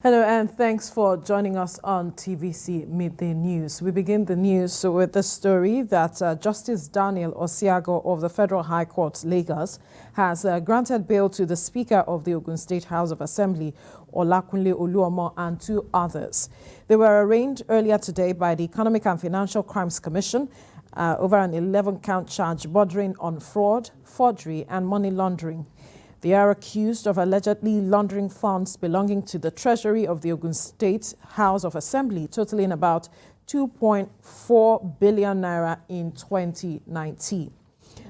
Hello and thanks for joining us on TVC Midday News. We begin the news with the story that Justice Daniel Osiago of the Federal High Court, Lagos, has granted bail to the Speaker of the Ogun State House of Assembly, Oluomo, and two others. They were arraigned earlier today by the Economic and Financial Crimes Commission over an 11-count charge bordering on fraud, forgery, and money laundering. They are accused of allegedly laundering funds belonging to the treasury of the Ogun State House of Assembly, totaling about 2.4 billion naira in 2019.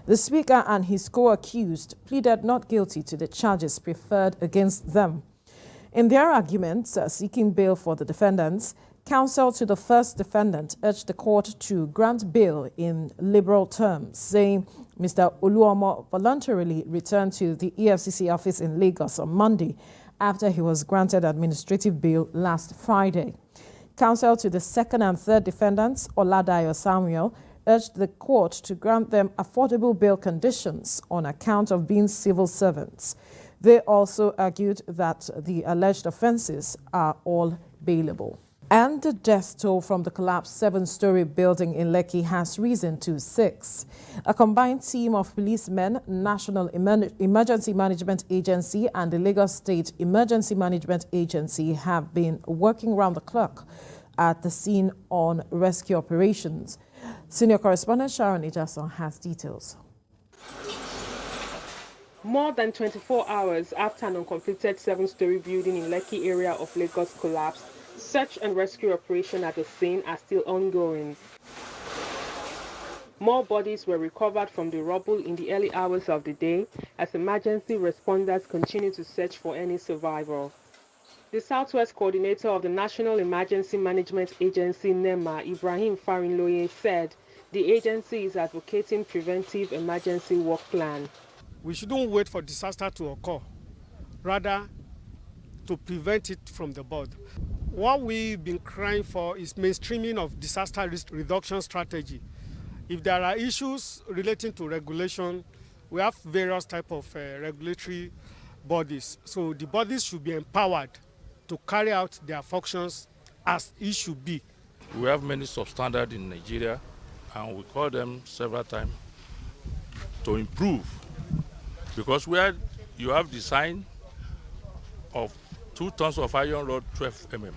The Speaker and his co-accused pleaded not guilty to the charges preferred against them. In their arguments seeking bail for the defendants, Counsel to the first defendant urged the court to grant bail in liberal terms, saying Mr. Oluomo voluntarily returned to the EFCC office in Lagos on Monday after he was granted administrative bail last Friday. Counsel to the second and third defendants, Oladayo Samuel, urged the court to grant them affordable bail conditions on account of being civil servants. They also argued that the alleged offenses are all bailable. And the death toll from the collapsed 7-story building in Lekki has risen to 6. A combined team of policemen, National Emergency Management Agency and the Lagos State Emergency Management Agency have been working round the clock at the scene on rescue operations. Senior correspondent Sharon Ijason has details. More than 24 hours after an uncompleted 7-story building in Lekki area of Lagos collapsed, search and rescue operation at the scene are still ongoing. More bodies were recovered from the rubble in the early hours of the day as emergency responders continue to search for any survivor. The Southwest Coordinator of the National Emergency Management Agency, NEMA, Ibrahim Farinloye, said the agency is advocating preventive emergency work plan. We shouldn't wait for disaster to occur, rather to prevent it from the bud. What we've been crying for is mainstreaming of disaster risk reduction strategy. If there are issues relating to regulation, we have various types of regulatory bodies. So the bodies should be empowered to carry out their functions as it should be. We have many substandards in Nigeria, and we call them several times to improve. Because where you have design of 2 tons of iron rod 12 mm,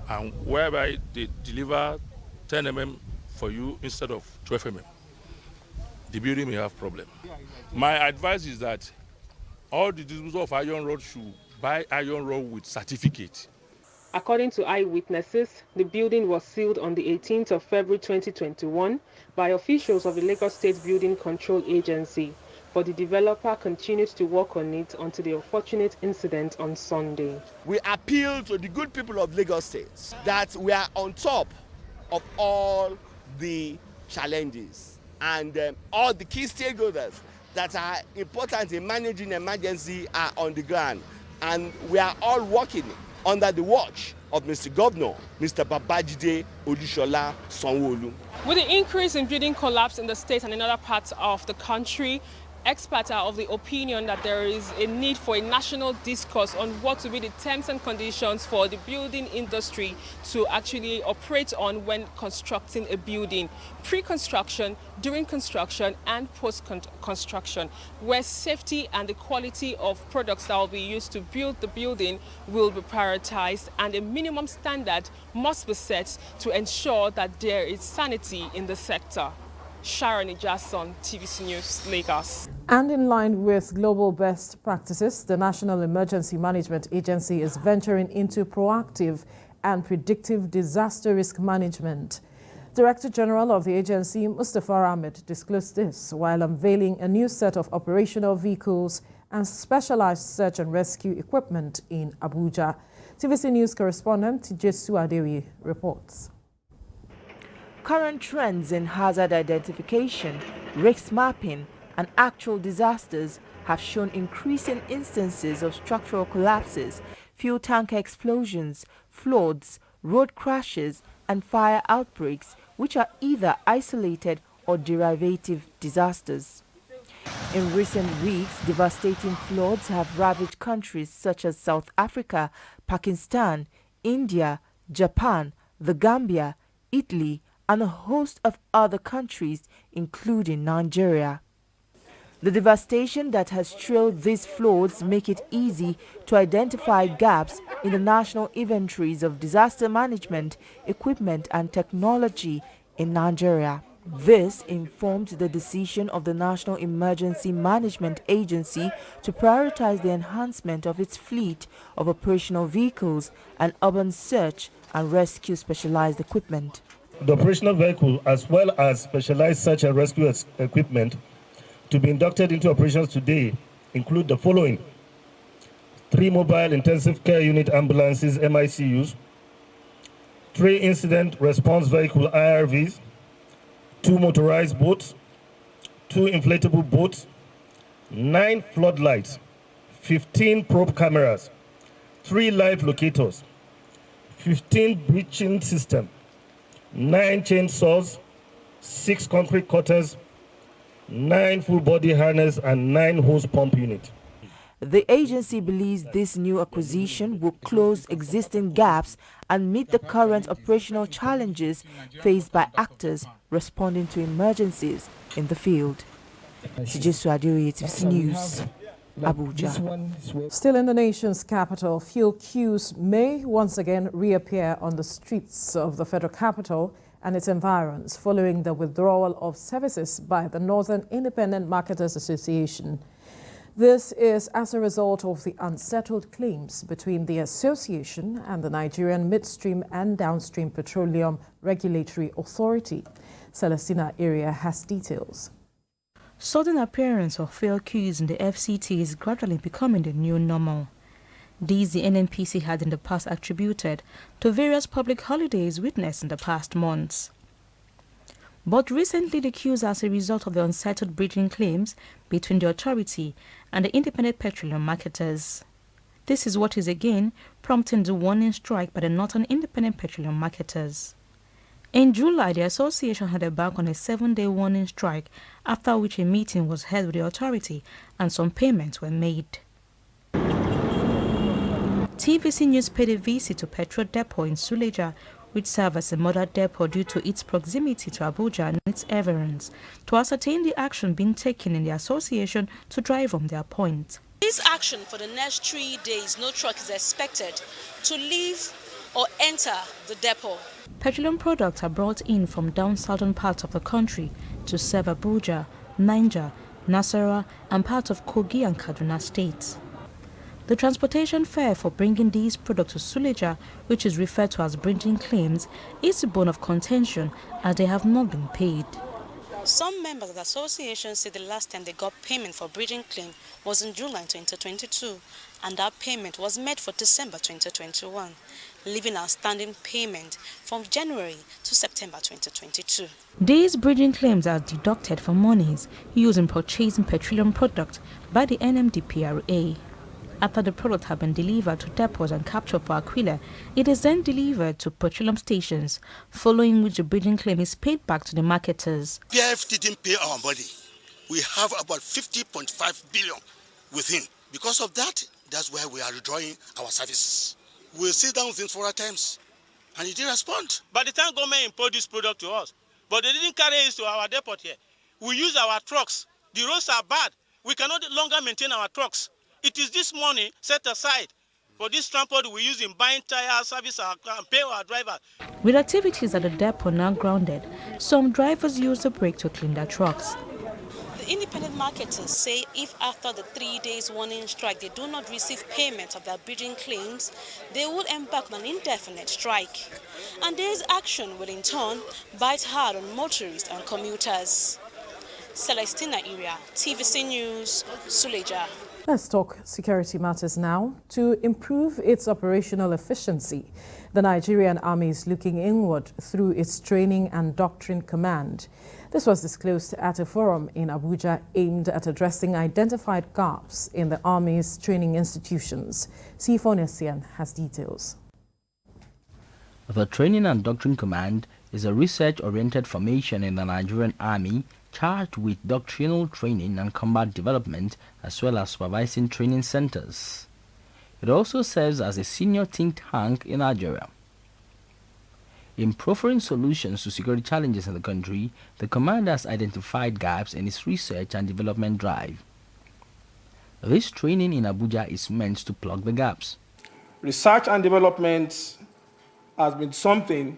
and whereby they deliver 10 mm for you instead of 12 mm, the building may have problem. My advice is that all the distributors of iron rod should buy iron rod with certificate. According to eyewitnesses, the building was sealed on the 18th of February 2021 by officials of the Lagos State Building Control Agency, but the developer continued to work on it until the unfortunate incident on Sunday. We appeal to the good people of Lagos State that we are on top of all the challenges and all the key stakeholders that are important in managing emergency are on the ground, and we are all working under the watch of Mr. Governor, Mr. Babajide Olusola Sanwo-Olu. With the increase in building collapse in the state and in other parts of the country, experts are of the opinion that there is a need for a national discourse on what will be the terms and conditions for the building industry to actually operate on when constructing a building, pre-construction, during construction, and post-construction, where safety and the quality of products that will be used to build the building will be prioritized, and a minimum standard must be set to ensure that there is sanity in the sector. Sharon Ijason, TVC News, Lagos. And in line with global best practices, the National Emergency Management Agency is venturing into proactive and predictive disaster risk management. Director General of the agency, Mustafa Ahmed, disclosed this while unveiling a new set of operational vehicles and specialized search and rescue equipment in Abuja. TVC News correspondent Jesu Adewi reports. Current trends in hazard identification, risk mapping, and actual disasters have shown increasing instances of structural collapses, fuel tanker explosions, floods, road crashes, and fire outbreaks, which are either isolated or derivative disasters. In recent weeks, devastating floods have ravaged countries such as South Africa, Pakistan, India, Japan, the Gambia, Italy, and a host of other countries, including Nigeria. The devastation that has trailed these floods make it easy to identify gaps in the national inventories of disaster management, equipment and technology in Nigeria. This informed the decision of the National Emergency Management Agency to prioritize the enhancement of its fleet of operational vehicles and urban search and rescue specialized equipment. The operational vehicle, as well as specialized search and rescue equipment, to be inducted into operations today include the following: 3 mobile intensive care unit ambulances MICUs, 3 incident response vehicle IRVs, 2 motorized boats, 2 inflatable boats, 9 floodlights, 15 probe cameras, 3 live locators, 15 breaching system, 9 chainsaws, 6 concrete cutters, 9 full body harness and 9 hose pump unit. The agency believes this new acquisition will close existing gaps and meet the current operational challenges faced by actors responding to emergencies in the field. TVC News, Abuja. Still in the nation's capital, fuel queues may once again reappear on the streets of the federal capital and its environs following the withdrawal of services by the Northern Independent Marketers Association. This is as a result of the unsettled claims between the association and the Nigerian Midstream and Downstream Petroleum Regulatory Authority. Celestina Area has details. Sudden appearance of fuel queues in the FCT is gradually becoming the new normal. These the NNPC had in the past attributed to various public holidays witnessed in the past months. But recently the queues are as a result of the unsettled bridging claims between the authority and the independent petroleum marketers. This is what is again prompting the warning strike by the Northern Independent Petroleum Marketers. In July, the association had embarked on a 7-day warning strike, after which a meeting was held with the authority and some payments were made. TVC News paid a visit to petrol depot in Suleja, which serves as a model depot due to its proximity to Abuja and its environs, to ascertain the action being taken in the association to drive home their point. This action for the next 3 days, no truck is expected to leave or enter the depot. Petroleum products are brought in from down southern parts of the country to serve Abuja, Niger, Nasarawa and parts of Kogi and Kaduna states. The transportation fare for bringing these products to Suleja, which is referred to as bridging claims, is a bone of contention as they have not been paid. Some members of the association say the last time they got payment for bridging claim was in July 2022, and that payment was made for December 2021, leaving outstanding payment from January to September 2022. These bridging claims are deducted from monies used in purchasing petroleum products by the NMDPRA. After the product has been delivered to depots and captured for Aquila, it is then delivered to petroleum stations, following which the bridging claim is paid back to the marketers. PF didn't pay our money. We have about 50.5 billion with him. Because of that, that's why we are withdrawing our services. We'll sit down with him 4 times, and he didn't respond. By the time government imported this product to us, but they didn't carry it to our depot here. We use our trucks. The roads are bad. We cannot longer maintain our trucks. It is this money set aside for this transport we use in buying tires, service, and pay our driver. With activities at the depot now grounded, some drivers use the brake to clean their trucks. The independent marketers say if after the 3 days warning strike they do not receive payment of their bridging claims, they will embark on an indefinite strike. And this action will in turn bite hard on motorists and commuters. Celestina Area, TVC News, Suleja. Let's talk security matters now. To improve its operational efficiency, the Nigerian Army is looking inward through its Training and Doctrine Command. This was disclosed at a forum in Abuja aimed at addressing identified gaps in the Army's training institutions. Sifonesian has details. The Training and Doctrine Command is a research-oriented formation in the Nigerian Army charged with doctrinal training and combat development, as well as supervising training centers. It also serves as a senior think tank in Nigeria. In proffering solutions to security challenges in the country, the command has identified gaps in its research and development drive. This training in Abuja is meant to plug the gaps. Research and development has been something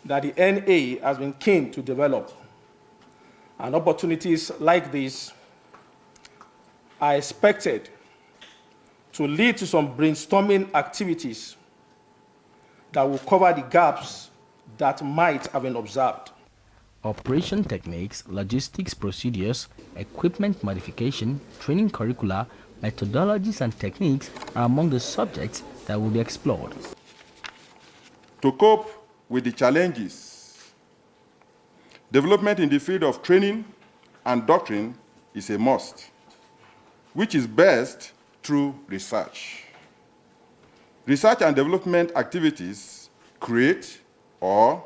that the NA has been keen to develop. And opportunities like this are expected to lead to some brainstorming activities that will cover the gaps that might have been observed. Operation techniques, logistics procedures, equipment modification, training curricula, methodologies and techniques are among the subjects that will be explored. To cope with the challenges, development in the field of training and doctrine is a must, which is best through research. Research and development activities create or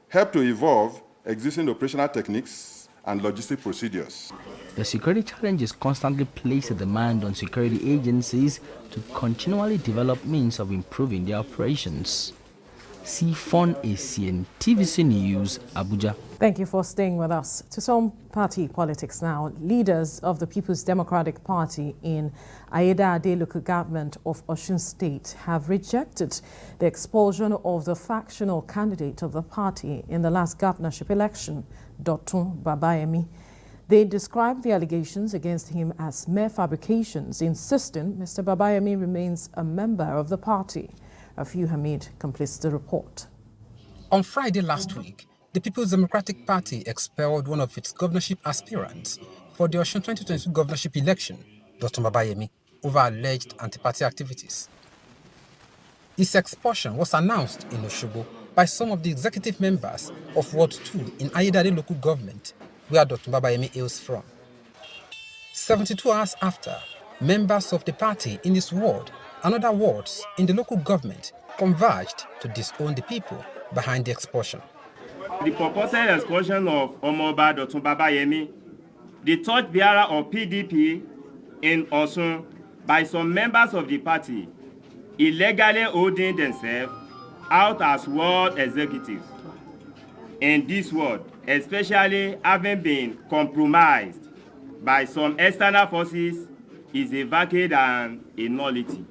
help to evolve existing operational techniques and logistic procedures. The security challenges constantly place a demand on security agencies to continually develop means of improving their operations. Sifon Asian, TVC News, Abuja. Thank you for staying with us. To some party politics now, leaders of the People's Democratic Party in Ayeda local government of Osun State have rejected the expulsion of the factional candidate of the party in the last governorship election, Dotun Babayemi. They described the allegations against him as mere fabrications, insisting Mr. Babayemi remains a member of the party. Afiu Hamid completes the report. On Friday last week, the People's Democratic Party expelled one of its governorship aspirants for the Osun 2022 governorship election, Dr. Babayemi, over alleged anti-party activities. His expulsion was announced in Osogbo by some of the executive members of Ward 2 in Ayedare local government, where Dr. Babayemi hails from. 72 hours after, members of the party in this ward and other wards in the local government converged to disown the people behind the expulsion. The purported expulsion of Omoba Dr. Babayemi, the torchbearer of PDP in Osun, by some members of the party, illegally holding themselves out as ward executives. In this ward, especially having been compromised by some external forces, is a vacate and a nullity.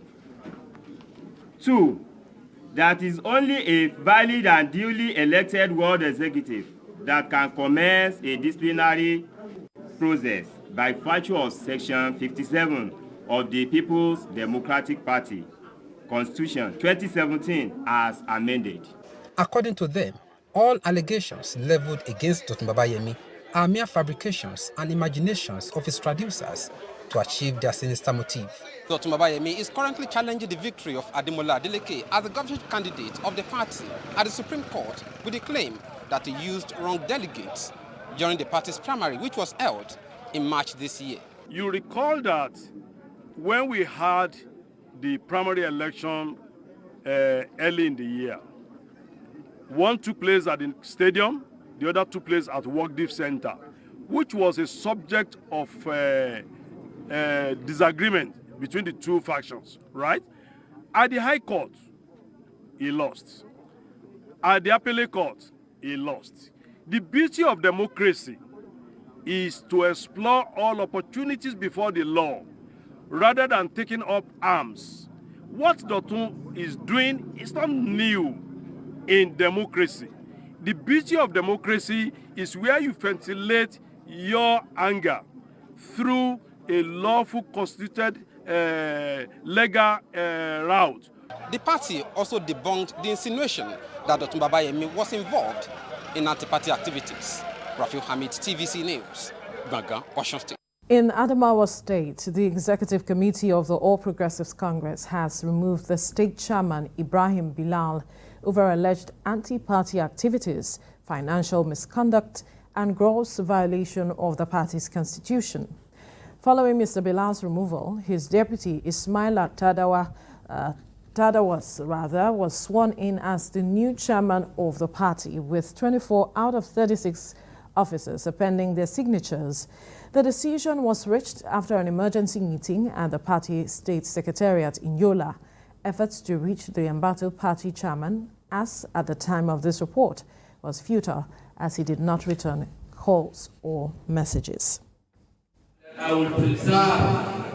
2, that is only a valid and duly elected ward executive that can commence a disciplinary process by virtue of Section 57 of the People's Democratic Party Constitution 2017 as amended. According to them, all allegations leveled against Dr. Babayemi are mere fabrications and imaginations of his traducers to achieve their sinister motive. Dr. Babayemi is currently challenging the victory of Adamawa Lekki as the governorship candidate of the party at the Supreme Court with the claim that he used wrong delegates during the party's primary, which was held in March this year. You recall that when we had the primary election early in the year, one took place at the stadium, the other took place at Workdiff Center, which was a subject of disagreement between the two factions, right? At the High Court, he lost. At the Appellate Court, he lost. The beauty of democracy is to explore all opportunities before the law rather than taking up arms. What Dotun is doing is not new in democracy. The beauty of democracy is where you ventilate your anger through a lawful constituted legal route. The party also debunked the insinuation that Dr. Babayemi was involved in anti-party activities. Rafiu Hamid, TVC News, Ogun, Osun State. In Adamawa State, the Executive Committee of the All Progressives Congress has removed the state chairman Ibrahim Bilal over alleged anti-party activities, financial misconduct, and gross violation of the party's constitution. Following Mr. Bilal's removal, his deputy Ismaila Tadawas was sworn in as the new chairman of the party with 24 out of 36 officers appending their signatures. The decision was reached after an emergency meeting at the party state secretariat in Yola. Efforts to reach the embattled party chairman, as at the time of this report, was futile as he did not return calls or messages. I will preserve,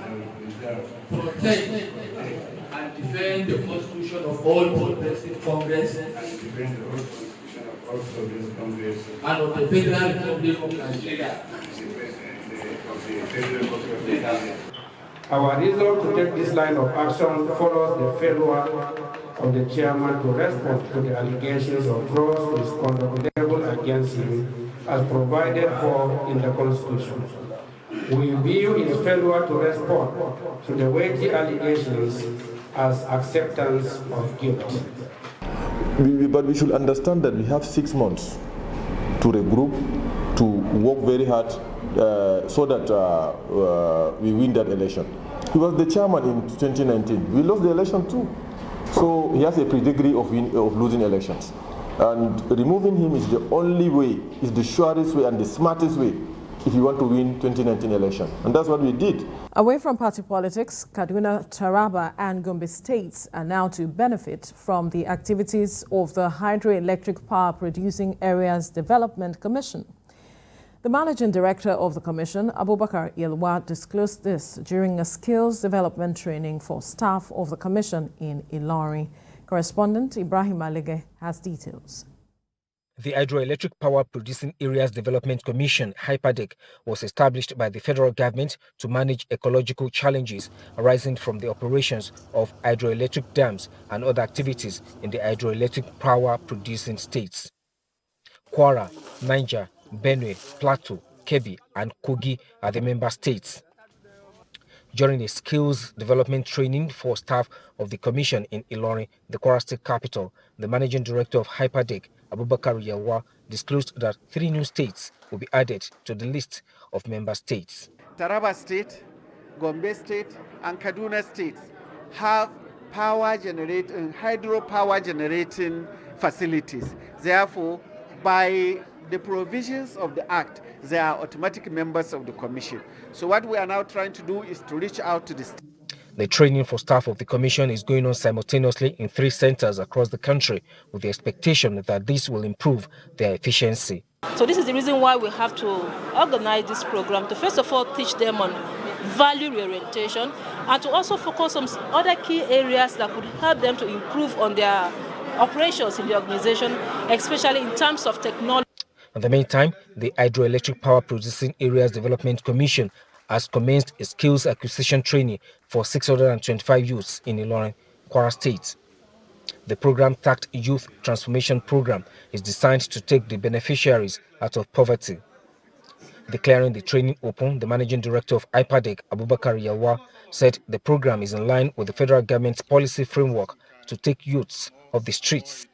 protect, and defend the Constitution of all progressive Congress and of the Federal Republic of Nigeria. Our reason to take this line of action follows the failure of the chairman to respond to the allegations of gross misconduct leveled against him as provided for in the Constitution. We view his failure to respond to the weighty allegations as acceptance of guilt. But we should understand that we have 6 months to regroup, to work very hard so that we win that election. He was the chairman in 2019. We lost the election too. So he has a pedigree of losing elections. And removing him is the only way, is the surest way and the smartest way if you want to win 2019 election. And that's what we did. Away from party politics, Kaduna, Taraba and Gombe states are now to benefit from the activities of the Hydroelectric Power Producing Areas Development Commission. The managing director of the commission, Abubakar Yelwa, disclosed this during a skills development training for staff of the commission in Ilorin. Correspondent Ibrahim Alege has details. The Hydroelectric Power Producing Areas Development Commission, HYPPADEC, was established by the federal government to manage ecological challenges arising from the operations of hydroelectric dams and other activities in the hydroelectric power producing states. Kwara, Niger, Benue, Plateau, Kebbi and Kogi are the member states. During a skills development training for staff of the commission in Ilorin, the Kwara State capital, the managing director of HYPPADEC, Abubakar Yelwa, disclosed that 3 new states will be added to the list of member states. Taraba State, Gombe State, and Kaduna State have hydropower generating facilities. Therefore, by the provisions of the Act, they are automatic members of the Commission. So what we are now trying to do is to reach out to the state. The training for staff of the Commission is going on simultaneously in 3 centers across the country, with the expectation that this will improve their efficiency. So this is the reason why we have to organize this program, to first of all teach them on value reorientation and to also focus on other key areas that could help them to improve on their operations in the organization, especially in terms of technology. In the meantime, the Hydroelectric Power Producing Areas Development Commission has commenced a skills acquisition training for 625 youths in Ilorin, Kwara State. The program, tagged Youth Transformation Program, is designed to take the beneficiaries out of poverty. Declaring the training open, the managing director of HYPPADEC, Abubakar Yelwa, said the program is in line with the federal government's policy framework to take youths off the streets.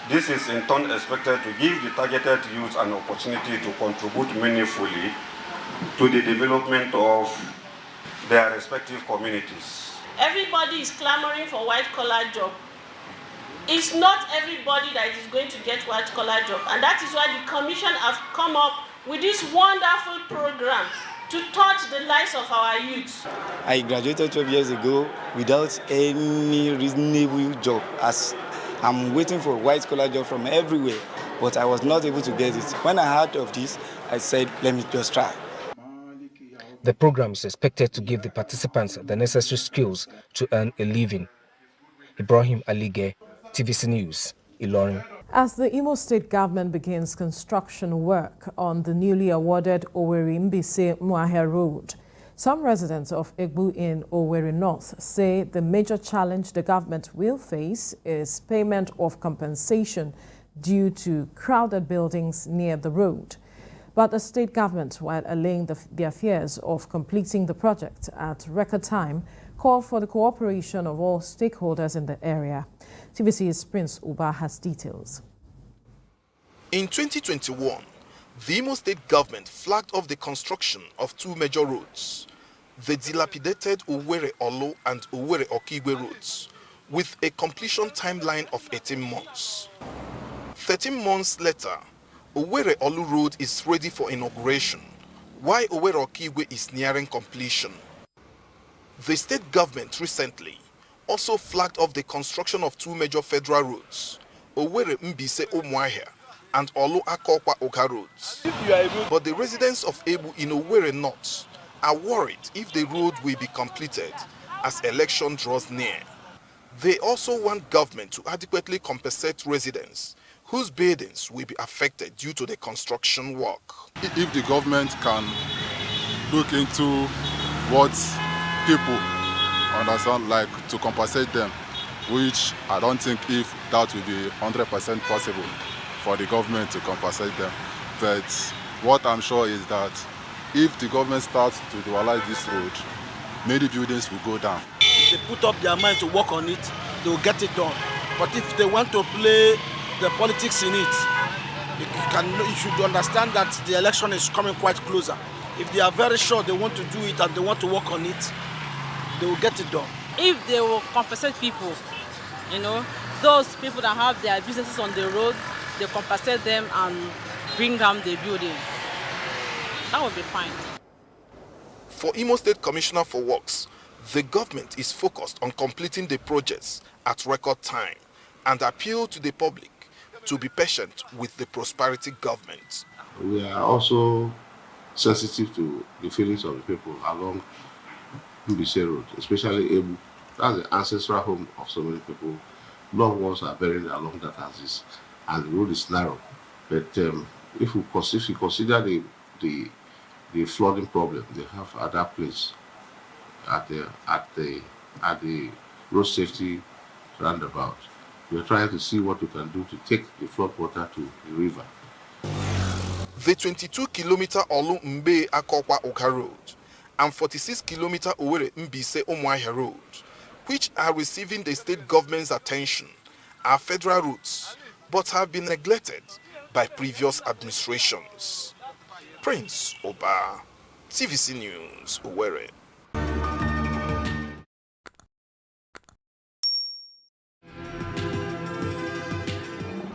This is in turn expected to give the targeted youth an opportunity to contribute meaningfully to the development of their respective communities. Everybody is clamoring for white-collar job. It's not everybody that is going to get white-collar job, and that is why the commission has come up with this wonderful program to touch the lives of our youth. I graduated 12 years ago without any reasonable job, as I'm waiting for a white-collar job from everywhere, but I was not able to get it. When I heard of this, I said, let me just try. The program is expected to give the participants the necessary skills to earn a living. Ibrahim Alige, TVC News, Ilorin. As the Imo State government begins construction work on the newly awarded Owerri-Mbise-Muahe Road, some residents of Egbu in Owerri North say the major challenge the government will face is payment of compensation due to crowded buildings near the road. But the state government, while allaying their fears of completing the project at record time, called for the cooperation of all stakeholders in the area. TVC's Prince Uba has details. In 2021, the Imo State government flagged off the construction of 2 major roads, the dilapidated Owerri-Olo and Owerri-Okigwe roads, with a completion timeline of 18 months. 13 months later, Owerri Olu Road is ready for inauguration, while Owerri Okigwe is nearing completion. The state government recently also flagged off the construction of two major federal roads, Owerri Mbise Umuahia and Olu Akokwa Oka roads. But the residents of Ebu in Owerri North are worried if the road will be completed as election draws near. They also want government to adequately compensate residents whose buildings will be affected due to the construction work. If the government can look into what people understand, like to compensate them, which I don't think if that will be 100% possible for the government to compensate them. But what I'm sure is that if the government starts to dualize this road, many buildings will go down. If they put up their mind to work on it, they will get it done. But if they want to play the politics in it, you should understand that the election is coming quite closer. If they are very sure they want to do it and they want to work on it, they will get it done. If they will compensate people, those people that have their businesses on the road, they compensate them and bring down the building. That would be fine. For Imo State Commissioner for Works, the government is focused on completing the projects at record time and appeal to the public to be patient with the prosperity government. We are also sensitive to the feelings of the people along Mbise Road, especially Ebu. That's the ancestral home of so many people. Loved ones are buried along that axis, and the road is narrow. But if you consider the flooding problem they have at that place, at the road safety roundabout, we are trying to see what we can do to take the flood water to the river. The 22-kilometer Olu Mbe Akokwa Oka Road and 46-kilometer Owerri Mbise Umuahia Road, which are receiving the state government's attention, are federal routes, but have been neglected by previous administrations. Prince Oba, TVC News, Owerri.